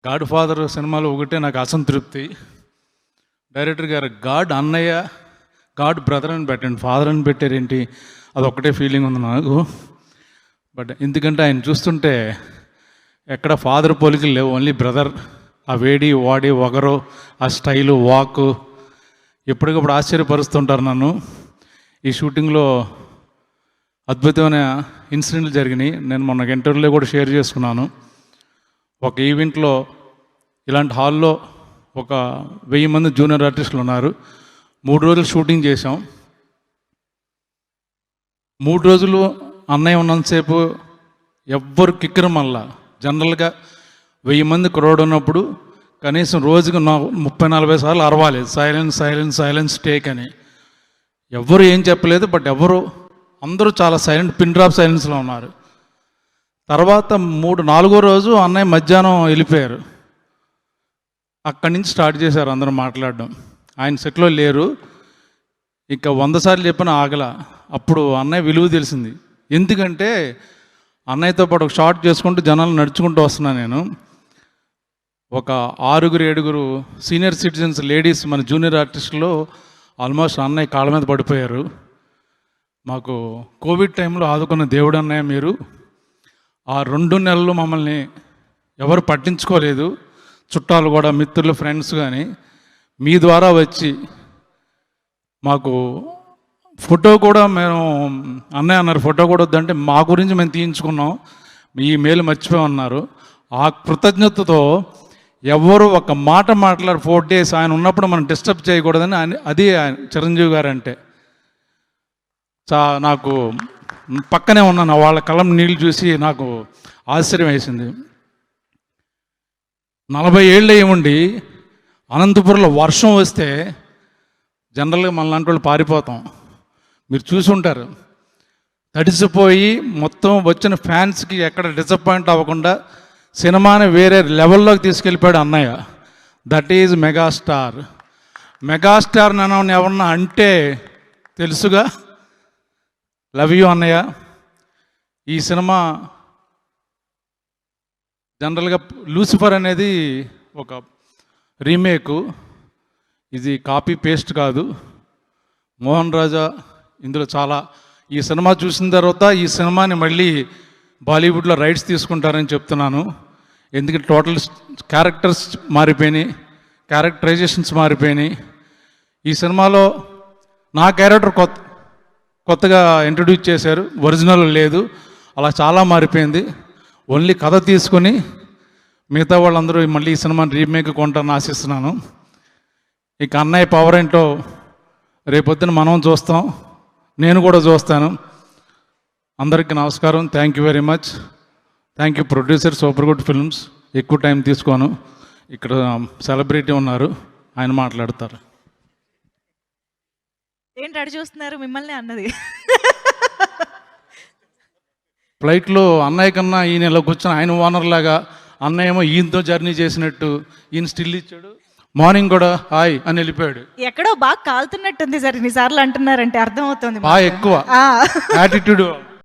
God father సినిమాలో ఒకటే నాకు అసంతృప్తి. డైరెక్టర్ గారు గాడ్ అన్నయ్య, గాడ్ బ్రదర్ అని పెట్టండి, ఫాదర్ అని పెట్టారేంటి, అదొక్కటే ఫీలింగ్ ఉంది నాకు. బట్ ఎందుకంటే ఆయన చూస్తుంటే ఎక్కడ ఫాదర్ పోలికలు లేవు, ఓన్లీ బ్రదర్. ఆ వేడి వాడి వగరు, ఆ స్టైలు, వాక్ ఎప్పటికప్పుడు ఆశ్చర్యపరుస్తుంటారు నన్ను. ఈ షూటింగ్లో అద్భుతమైన ఇన్సిడెంట్లు జరిగినాయి. నేను మొన్న ఇంటర్వ్యూలో కూడా షేర్ చేసుకున్నాను. ఒక ఈవెంట్లో ఇలాంటి హాల్లో ఒక 1000 మంది జూనియర్ ఆర్టిస్టులు ఉన్నారు. 3 రోజులు షూటింగ్ చేసాం. 3 రోజులు అన్నయ్య ఉన్నంతసేపు ఎవ్వరు కిక్కరు. మళ్ళా జనరల్గా 1000 మంది క్రౌడ్ ఉన్నప్పుడు కనీసం రోజుకు 30-40 సార్లు అరవాలి, సైలెన్స్ సైలెన్స్ సైలెన్స్ టేక్ అని. ఎవ్వరు ఏం చెప్పలేదు, బట్ అందరూ చాలా సైలెంట్, పిన్ డ్రాప్ సైలెన్స్లో ఉన్నారు. తర్వాత 4వ రోజు అన్నయ్య మధ్యాహ్నం వెళ్ళిపోయారు. అక్కడి నుంచి స్టార్ట్ చేశారు అందరూ మాట్లాడడం. ఆయన సెట్లో లేరు. ఇక 100 సార్లు చెప్పిన ఆగల. అప్పుడు అన్నయ్య విలువ తెలిసింది. ఎందుకంటే అన్నయ్యతో పాటు ఒక షార్ట్ చేసుకుంటూ జనాలు నడుచుకుంటూ వస్తున్నా నేను. ఒక 6-7 సీనియర్ సిటిజన్స్ లేడీస్ మన జూనియర్ ఆర్టిస్టులో ఆల్మోస్ట్ అన్నయ్య కాళ్ళ మీద పడిపోయారు. మాకు కోవిడ్ టైంలో ఆదుకున్న దేవుడు అన్నయ్య మీరు. ఆ 2 నెలలు మమ్మల్ని ఎవరు పట్టించుకోలేదు, చుట్టాలు కూడా, మిత్రులు, ఫ్రెండ్స్ కానీ. మీ ద్వారా వచ్చి మాకు ఫోటో కూడా, మేము అన్నయ్య అన్నారు ఫోటో కూడా వద్దంటే మా గురించి మేము తీయించుకున్నాం, ఈ మేలు మర్చిపోమన్నారు. ఆ కృతజ్ఞతతో ఎవరు ఒక మాట మాట్లాడారు 4 days. ఆయన ఉన్నప్పుడు మనం డిస్టర్బ్ చేయకూడదని అది చిరంజీవి గారు అంటే. నాకు పక్కనే ఉన్నాను, వాళ్ళ కళ్ళం నీళ్ళు చూసి నాకు ఆశ్చర్యం వేసింది. 40 ఏళ్ళు ఏముండి అనంతపురంలో వర్షం వస్తే జనరల్గా మన లాంటి వాళ్ళు పారిపోతాం. మీరు చూసి ఉంటారు. తడిసిపోయి మొత్తం వచ్చిన ఫ్యాన్స్కి ఎక్కడ డిసప్పాయింట్ అవ్వకుండా సినిమాని వేరే లెవెల్లోకి తీసుకెళ్ళిపోయాడు అన్నయ్య. That is megastar. మెగాస్టార్ నన్ను ఎవరన్నా అంటే తెలుసుగా. లవ్ యూ అన్నయ్య. ఈ సినిమా జనరల్గా లూసిఫర్ అనేది ఒక రీమేకు, ఇది కాపీ పేస్ట్ కాదు. మోహన్ రాజా ఇందులో చాలా, ఈ సినిమా చూసిన తర్వాత ఈ సినిమాని మళ్ళీ బాలీవుడ్లో రైట్స్ తీసుకుంటారని చెప్తున్నాను. ఎందుకంటే టోటల్ క్యారెక్టర్స్ మారిపోయినాయి, క్యారెక్టరైజేషన్స్ మారిపోయినాయి. ఈ సినిమాలో నా క్యారెక్టర్ కొత్తగా ఇంట్రడ్యూస్ చేశారు, ఒరిజినల్ లేదు. అలా చాలా మారిపోయింది. ఓన్లీ కథ తీసుకొని మిగతా వాళ్ళందరూ మళ్ళీ ఈ సినిమాని రీమేక్ కొంటారని ఆశిస్తున్నాను. ఇక అన్నయ్య పవర్ ఏంటో రేపొద్దున మనం చూస్తాం, నేను కూడా చూస్తాను. అందరికీ నమస్కారం. Thank you very much. Thank you producer super good films. ఎక్కువ టైం తీసుకోను. ఇక్కడ సెలబ్రిటీ ఉన్నారు, ఆయన మాట్లాడతారు. ఏంటి అడి చూస్తున్నారు మిమ్మల్ని అన్నది. ఫ్లైట్లో అన్నయ్య కన్నా ఈయన ఇలా కూర్చొని ఆయన ఓనర్ లాగా, అన్నయ్య ఏమో ఈయనతో జర్నీ చేసినట్టు ఈయన స్టిల్ ఇచ్చాడు. మార్నింగ్ కూడా హాయ్ అని వెళ్ళిపోయాడు. ఎక్కడో బాగా కాలుతున్నట్టుంది సార్. ఇన్నిసార్లు అంటున్నారంటే అర్థం అవుతుంది. ఎక్కువ యాటిట్యూడ్